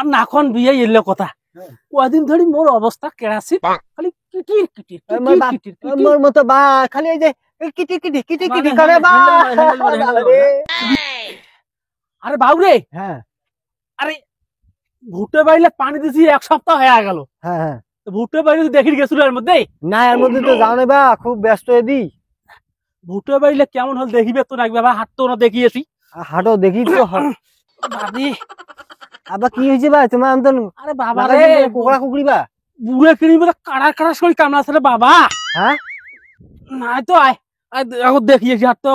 আর নাখন বিয়ে এলে কথা কদিন ধরে মোর অবস্থা কেরাসি খালি কিটির কিটির মোর মতো বা খালি এই যে কিটি কিটি কিটি কিটি করে বা আরে বাবুরে হ্যাঁ আরে ভুট্টে বাড়িলে পানি দিছি এক সপ্তাহ হয়ে গেল হ্যাঁ হ্যাঁ ভুট্টে বাড়ি দেখি গেছিল এর মধ্যে না এর মধ্যে তো যাও না বা খুব ব্যস্ত এদি ভুট্টে বাড়িলে কেমন হল দেখিবে তো নাকি বাবা হাঁটতো না দেখিয়েছি হাঁটো দেখি তো বাবরে আবার কি হয়েছে ভাই তোমার আমতন আরে বাবা রে কুকুরা কুকুরি বা বুড়ে কিনি বলে কাড়া কাড়া সই কামড়াছে রে বাবা হ্যাঁ নাই তো আয় এখন দেখিয়েছি হাঁটতো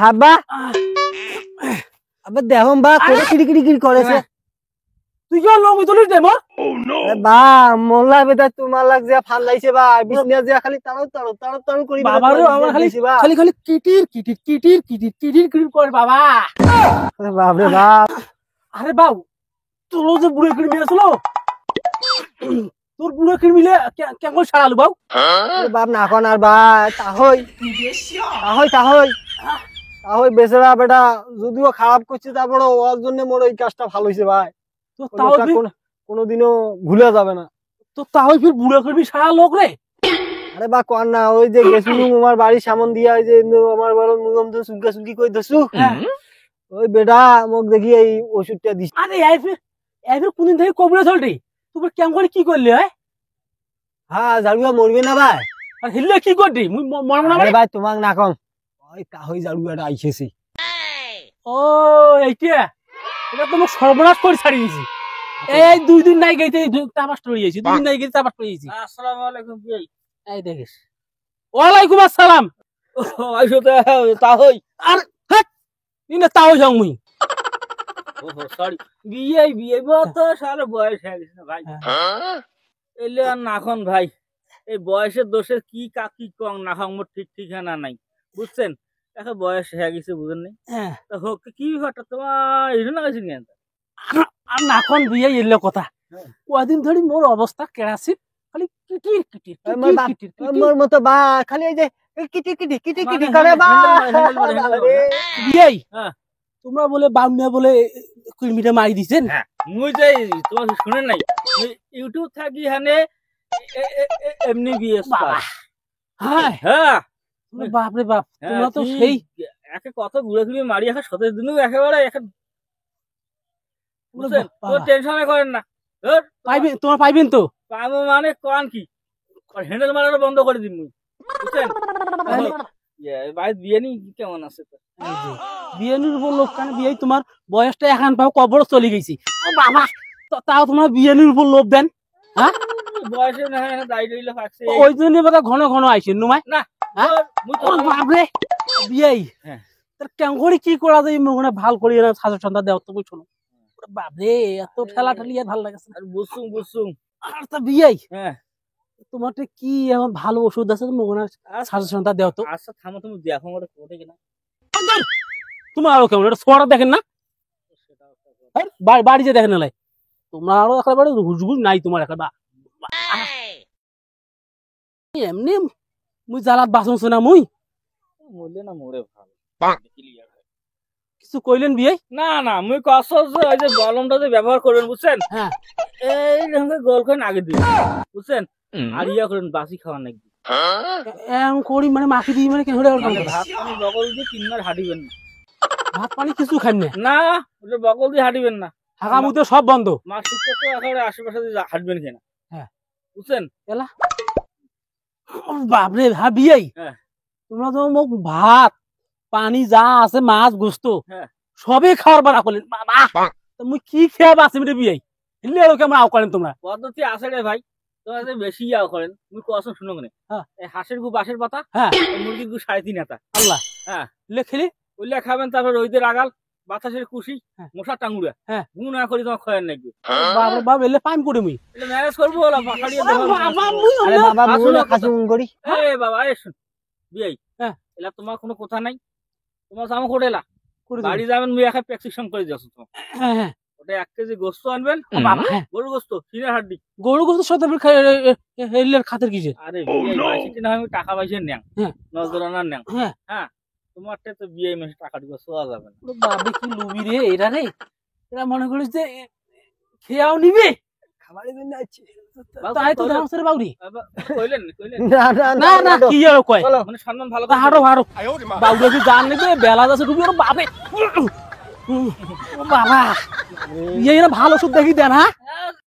হাবা আবার দেখো বা করে কিড়ি কিড়ি কিড়ি করেছে তুই কি লঙ্গি তুলিস দে মোর বা মোল্লা বেটা তোমার লাগ যে ফাল লাইছে বা বিছনা যে খালি তাড়ো তাড়ো তাড়ো তাড়ো করি বাবা রে আমার খালি খালি খালি কিটির কিটির কিটির কিটির কিটির কিটির করে বাবা আরে বাপ রে বাপ আরে বাবু তোর যে বুড়ে কিনে দিয়েছিল তোর বুড়ে কিনে মিলে কেমন সারালু বাবু বাপ না কোন আর বা তাহই তাহই বেচারা বেটা যদিও খারাপ করছে তারপরে ওর জন্য মোর এই কাজটা ভালো হয়েছে ভাই তো তাও কোনোদিনও ভুলে যাবে না তো তাও ফির বুড়ে করবি সারা লোক রে আরে বা কোন না ওই যে গেছিলু আমার বাড়ির সামন দিয়া ওই যে আমার বড় মুগম তো সুলকা সুলকি কই দছু ওই বেটা মোক দেখি এই ওষুধটা দিস আরে এই ফির কোনদিন থেকে কবরে চলটি তুই কেমন করে কি করলি হ্যাঁ জাড়ুয়া মরবে না ভাই আর হিললে কি করলি মুই মরব না ভাই তোমাক না কম ওই কাহই জাড়ুয়াটা আইছেছি ও এইটা এটা তো মোক সর্বনাশ করে ছাড়ি দিছি এই দুই দিন নাই গেইতে তামাশ টরি যাইছি দুই দিন নাই গেইতে তামাশ টরি যাইছি আসসালামু আলাইকুম ভাই এই দেখিস ওয়ালাইকুম আসসালাম আইসো তো তাহই আর হাট ইনা তাও যাও মুই ওহো সরি বিয়ে তো সারা বয়স হয়ে গেছে না ভাই এলে আর নাখন ভাই এই বয়সের দোষের কি কাকি কং না হং মোর ঠিক ঠিকানা নাই বুঝছেন এখন বয়স হয়ে গেছে বুঝেন নি তা হোক কি ব্যাপারটা তোমার এটা না গেছে নিয়ে আর নাখন বিয়ে এলে কথা কদিন ধরে মোর অবস্থা কেরাসি খালি কিটির কিটির কিটির মোর মতো বা খালি এই যে কিটি কিটি কিটি কিটি করে বা বিয়ে তোমরা বলে বামনা বলে কুড়মিটা মারি দিছেন হ্যাঁ মুই যাই তোমার শুনেন নাই ইউটিউব থাকি হানে এমনি বিয়ে বাবা হ্যাঁ হ্যাঁ বাপ রে বাপ তোমরা তো সেই একে কত ঘুরে ঘুরে মারি এখন 17 দিনও একেবারে এখন বুঝছেন তো টেনশন করেন না পাইবেন তোমার পাইবেন তো পাবো মানে কোন কি হ্যান্ডেল মারানো বন্ধ করে দিন মুই বুঝছেন ভাই বিয়ে নি কেমন আছে তো বিয়েনির উপর লোভ কেন বিয়ে তোমার বয়সটা এখন পাও কবর চলে গেছি বাবা তাও তোমার বিয়েনির উপর লোভ দেন হ্যাঁ বয়সে না দাড়ি টাইলে ফাকছে ওই জন্য বোধ ঘন ঘন আইসেন নুমাই না বাপরে বিয়ে তার কেমন করে কি করা যায় মনে ভাল করি সাজেশন দেওয়া তো বুঝছো না বাপরে এত ঠেলা ঠেলি ভাল লাগছে আর বুঝছুম আর তা বিয়ে হ্যাঁ তোমার কি এমন ভালো ওষুধ আছে মনে সাজেশনটা দেও তো আচ্ছা থামো তুমি দেখো আমার কোটে কিনা তোমার আরো কেমন এটা সোয়াটা দেখেন না বাড়ি যে দেখেন না তোমরা আরো একেবারে হুজগুজ নাই তোমার একেবারে এমনি মুই জ্বালাত বাঁচছ না মুই মরলে না মরে ভালো কিছু কইলেন বিয়ে না না মুই কষ্ট ওই যে গলমটা যে ব্যবহার করবেন বুঝছেন হ্যাঁ এই রকমের গোল করেন আগে দিন বুঝছেন আর ইয়া করেন বাসি খাওয়া নাকি এম করি মানে মাখি দিই মানে কেন ভাত পানি বগল দিয়ে 3 মাস হাঁটিবেন না ভাত পানি কিছু খান না না ওটা বগল দিয়ে হাঁটিবেন না থাকা মুতে সব বন্ধ মাছ শুক্তো তো একেবারে আশেপাশে দিয়ে হাঁটবেন কেনা হ্যাঁ বুঝছেন এলা বাপরে বিয়ে তোমরা তো মোক ভাত পানি যা আছে মাছ গোস্ত সবই খাওয়ার বাড়া করলেন বাবা মুই কি খেয়ে বাঁচিম রে বিয়ে এলে আর কেমন আও করেন তোমরা পদ্ধতি আছে রে ভাই তোমরা যে বেশি ইয়াও করেন মুই কষ্ট শুনো কেন এই হাঁসের গু বাঁশের পাতা হ্যাঁ মুরগির গু 3.5 হাতা আল্লাহ হ্যাঁ লেখিলি ওইলে খাবেন তারপর রইদের আগাল বাতাসের কুশি মশা টাঙ্গুরা হ্যাঁ গু না করি তোমার খয়ের নাকি বাবা বাবা এলে পাইম করে মুই এলে ম্যানেজ করবো ওলা পাখাড়িয়ে দেবো আরে বাবা মুই খাসুম করি এই বাবা এই শুন বিয়ে হ্যাঁ এলা তোমার কোনো কথা নাই তোমার জামা কোটেলা বাড়ি যাবেন মুই একা প্রেসক্রিপশন করে যাচ্ছ তো হ্যাঁ হ্যাঁ ওটা 1 কেজি গোস্ত আনবেন গরু গোস্ত সিনের হাড্ডি গরু গোস্ত সাথে এলের খাতের কিসে আরে বিয়ে মাসিটি না আমি টাকা পয়সা নেন নজরানা নেন হ্যাঁ তোমারটা তো বিয়ে মাসে টাকা দিব সোয়া যাবে না বাবা কি লুবি রে এরা রে এরা মনে করিস যে খেয়াও নিবি খাবারের জন্য আইছি। তাই তো দাম সরে বাউরি কইলেন না না না না কি আর কয় মানে সম্মান ভালো হাড়ো হাড়ো বাউরি যদি জান নিবে বেলা যাচ্ছে তুমি ওর বাপে ও বাবা ইয়ে ভালো সুদ দেখি দেন হ্যাঁ